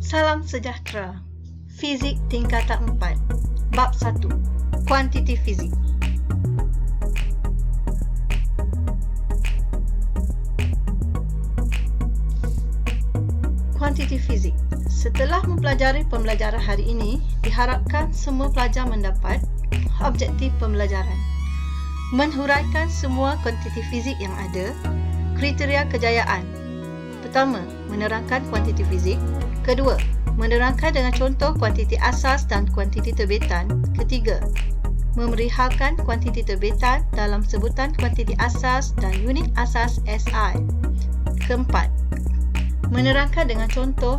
Salam sejahtera. Fizik tingkatan 4. Bab 1. Kuantiti fizik. Kuantiti fizik. Setelah mempelajari pembelajaran hari ini, diharapkan semua pelajar mendapat objektif pembelajaran. Menhuraikan semua kuantiti fizik yang ada. Kriteria kejayaan. Pertama, menerangkan kuantiti fizik. Kedua, menerangkan dengan contoh kuantiti asas dan kuantiti terbitan. Ketiga, memerihalkan kuantiti terbitan dalam sebutan kuantiti asas dan unit asas SI. Keempat, menerangkan dengan contoh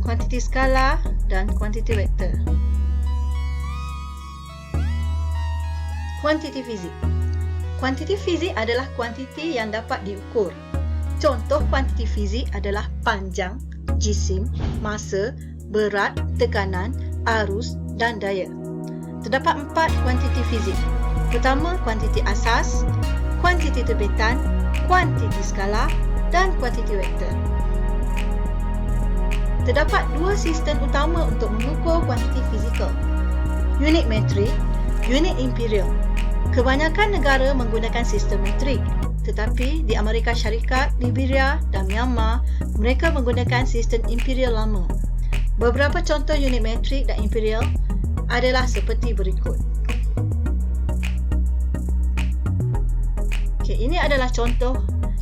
kuantiti skala dan kuantiti vektor. Kuantiti fizik. Kuantiti fizik adalah kuantiti yang dapat diukur. Contoh kuantiti fizik adalah panjang, jisim, masa, berat, tekanan, arus dan daya. Terdapat 4 kuantiti fizik. Pertama, kuantiti asas, kuantiti terbitan, kuantiti skala dan kuantiti vektor. Terdapat 2 sistem utama untuk mengukur kuantiti fizikal. Unit metrik, unit imperial. Kebanyakan negara menggunakan sistem metrik, tetapi di Amerika Syarikat, Liberia dan Myanmar, mereka menggunakan sistem imperial lama. Beberapa contoh unit metrik dan imperial adalah seperti berikut. Ini adalah contoh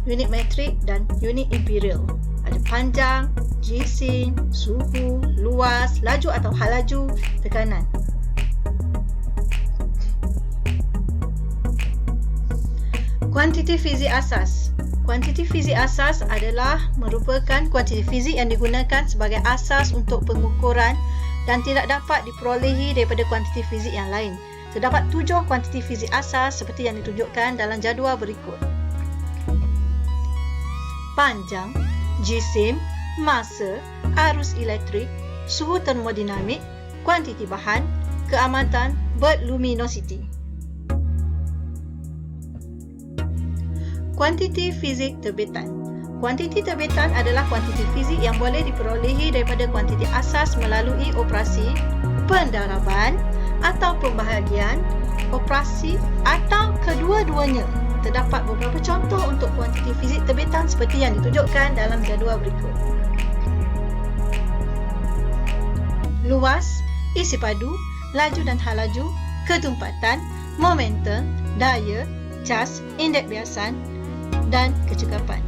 unit metrik dan unit imperial. Ada panjang, jisim, suhu, luas, laju atau hal laju, tekanan. Kuantiti fizik asas. Kuantiti fizik asas adalah merupakan kuantiti fizik yang digunakan sebagai asas untuk pengukuran dan tidak dapat diperolehi daripada kuantiti fizik yang lain. Terdapat 7 kuantiti fizik asas seperti yang ditunjukkan dalam jadual berikut. Panjang, jisim, masa, arus elektrik, suhu termodinamik, kuantiti bahan, keamatan, berluminositi. Kuantiti fizik terbitan. Kuantiti terbitan adalah kuantiti fizik yang boleh diperolehi daripada kuantiti asas melalui operasi pendaraban atau pembahagian, operasi atau kedua-duanya. Terdapat beberapa contoh untuk kuantiti fizik terbitan seperti yang ditunjukkan dalam jadual berikut. Luas, isi padu, laju dan hal laju, ketumpatan, momentum, daya, cas, indeks biasan dan kecekapan.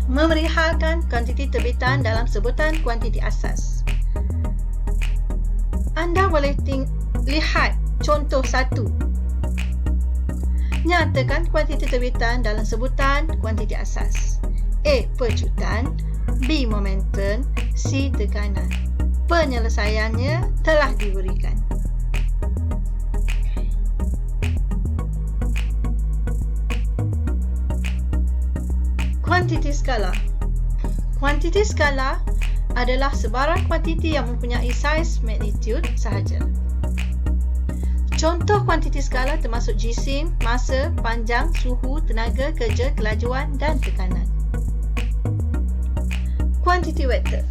Memerihalkan kuantiti terbitan dalam sebutan kuantiti asas. Anda boleh lihat contoh 1. Nyatakan kuantiti terbitan dalam sebutan kuantiti asas. A. Pecutan, B. Momentum, C. Tekanan. Penyelesaiannya telah diberikan. Kuantiti skala. Kuantiti skala adalah sebarang kuantiti yang mempunyai saiz magnitude sahaja. Contoh kuantiti skala termasuk jisim, masa, panjang, suhu, tenaga kerja, kelajuan dan tekanan. Kuantiti vektor.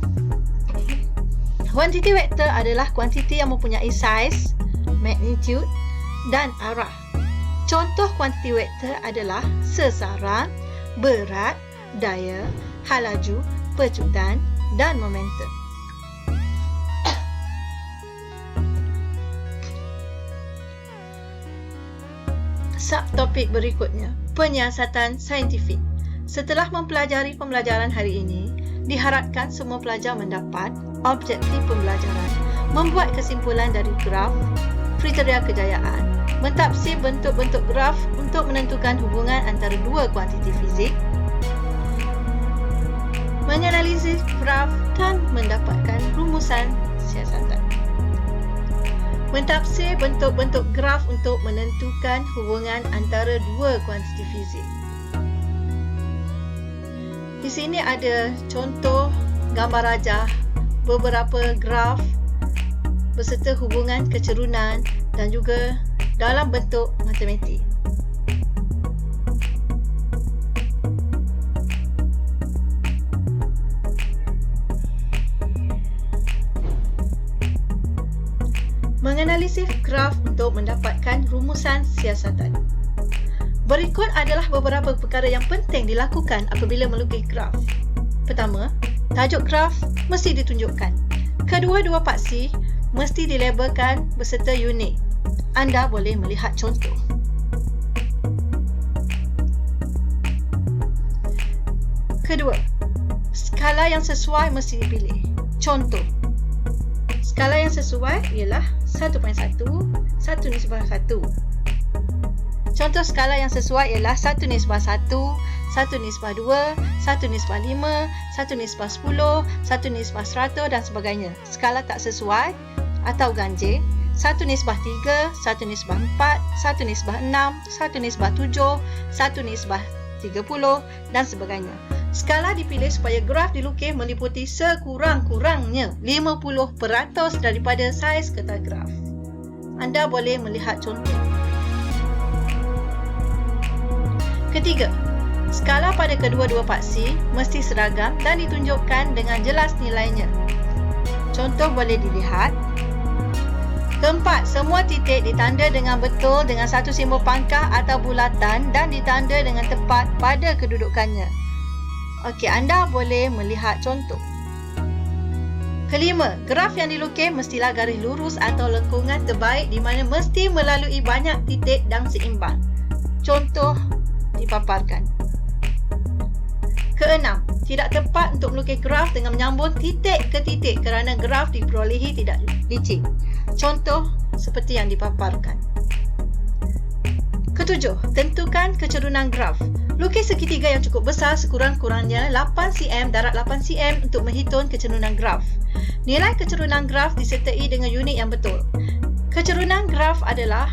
Kuantiti vektor adalah kuantiti yang mempunyai saiz, magnitude dan arah. Contoh kuantiti vektor adalah sesarang, berat, daya, hal laju, pecutan dan momentum. Subtopik berikutnya, penyiasatan saintifik. Setelah mempelajari pembelajaran hari ini, diharapkan semua pelajar mendapat objektif pembelajaran, membuat kesimpulan dari graf, kriteria kejayaan, mentafsir bentuk-bentuk graf untuk menentukan hubungan antara dua kuantiti fizik, menganalisis graf dan mendapatkan rumusan siasatan. Mentafsir bentuk-bentuk graf untuk menentukan hubungan antara dua kuantiti fizik. Di sini ada contoh gambar rajah beberapa graf beserta hubungan kecerunan dan juga dalam bentuk matematik. analisis graf untuk mendapatkan rumusan siasatan. Berikut adalah beberapa perkara yang penting dilakukan apabila melukis graf. Pertama, tajuk graf mesti ditunjukkan. Kedua-dua paksi mesti dilabelkan beserta unit. Anda boleh melihat contoh. Kedua, skala yang sesuai mesti dipilih. Contoh, skala yang sesuai ialah 1.1, 1:1. Contoh skala yang sesuai ialah 1:1, 1:2, 1:5, 1:10, 1:100 dan sebagainya. Skala tak sesuai atau ganjil 1:3, 1:4, 1:6, 1:7, 1:30 dan sebagainya. Skala dipilih supaya graf dilukis meliputi sekurang-kurangnya 50% daripada saiz kertas graf. Anda boleh melihat contoh. Ketiga, skala pada kedua-dua paksi mesti seragam dan ditunjukkan dengan jelas nilainya. Contoh boleh dilihat. Keempat, semua titik ditanda dengan betul dengan satu simbol pangkah atau bulatan dan ditanda dengan tepat pada kedudukannya. Okey, anda boleh melihat contoh. Kelima, graf yang dilukis mestilah garis lurus atau lengkungan terbaik di mana mesti melalui banyak titik dan seimbang. Contoh dipaparkan. Keenam, tidak tepat untuk melukis graf dengan menyambung titik ke titik kerana graf diperolehi tidak licin. Contoh seperti yang dipaparkan. Ketujuh, tentukan kecerunan graf. Lukis segitiga yang cukup besar sekurang-kurangnya 8 cm darat 8 cm untuk menghitung kecerunan graf. Nilai kecerunan graf disertai dengan unit yang betul. Kecerunan graf adalah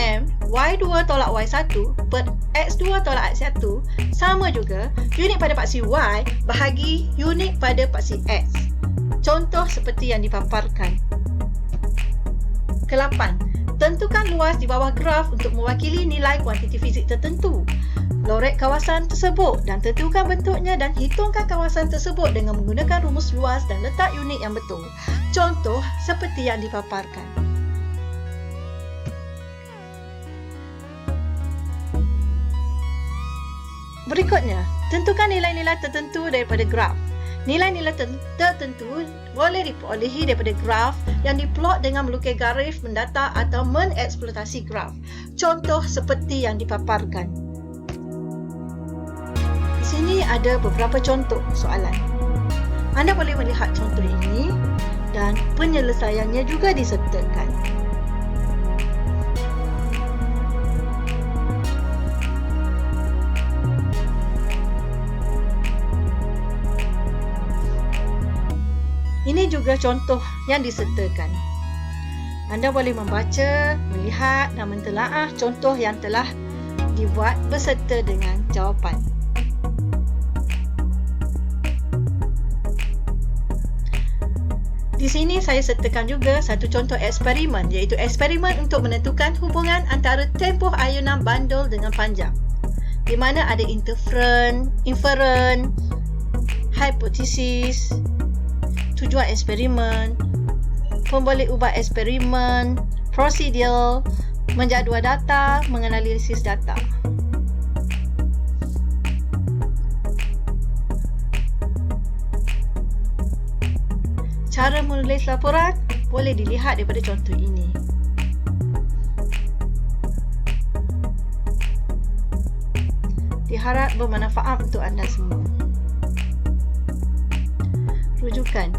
M Y2 tolak Y1 per X2 tolak X1 sama juga unit pada paksi Y bahagi unit pada paksi X. Contoh seperti yang dipaparkan. Ke-8, tentukan luas di bawah graf untuk mewakili nilai kuantiti fizik tertentu. Lorek kawasan tersebut dan tentukan bentuknya dan hitungkan kawasan tersebut dengan menggunakan rumus luas dan letak unit yang betul. Contoh seperti yang dipaparkan. Berikutnya, tentukan nilai-nilai tertentu daripada graf. Nilai-nilai tertentu boleh diperolehi daripada graf yang diplot dengan melukis garis mendata atau mengeksploitasi graf. Contoh seperti yang dipaparkan. Di sini ada beberapa contoh soalan. Anda boleh melihat contoh ini dan penyelesaiannya juga disertakan. Ini juga contoh yang disertakan. Anda boleh membaca, melihat dan mentelaah contoh yang telah dibuat beserta dengan jawapan. Di sini saya sertakan juga satu contoh eksperimen, iaitu eksperimen untuk menentukan hubungan antara tempoh ayunan bandul dengan panjang, di mana ada interferen, inferen, hipotesis, tujuan eksperimen, pembalik ubah eksperimen, prosedur, menjadual data, menganalisis data. Cara menulis laporan boleh dilihat daripada contoh ini. Diharap bermanfaat untuk anda semua. Rujukan: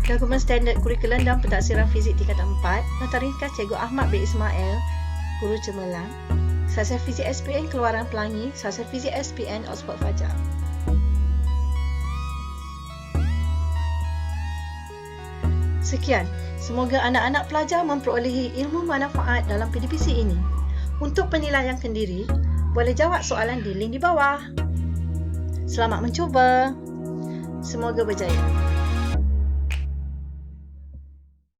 Dokumen Standard Kurikulum dan Pentaksiran Fizik Tingkatan 4, Nota ringkas Cikgu Ahmad bin Ismail, Guru Cemerlang, Sasar Fizik SPN Keluaran Pelangi, Sasar Fizik SPN Oxford Fajar. Sekian, semoga anak-anak pelajar memperolehi ilmu manfaat dalam PDPC ini. Untuk penilaian sendiri, boleh jawab soalan di link di bawah. Selamat mencuba. Semoga berjaya.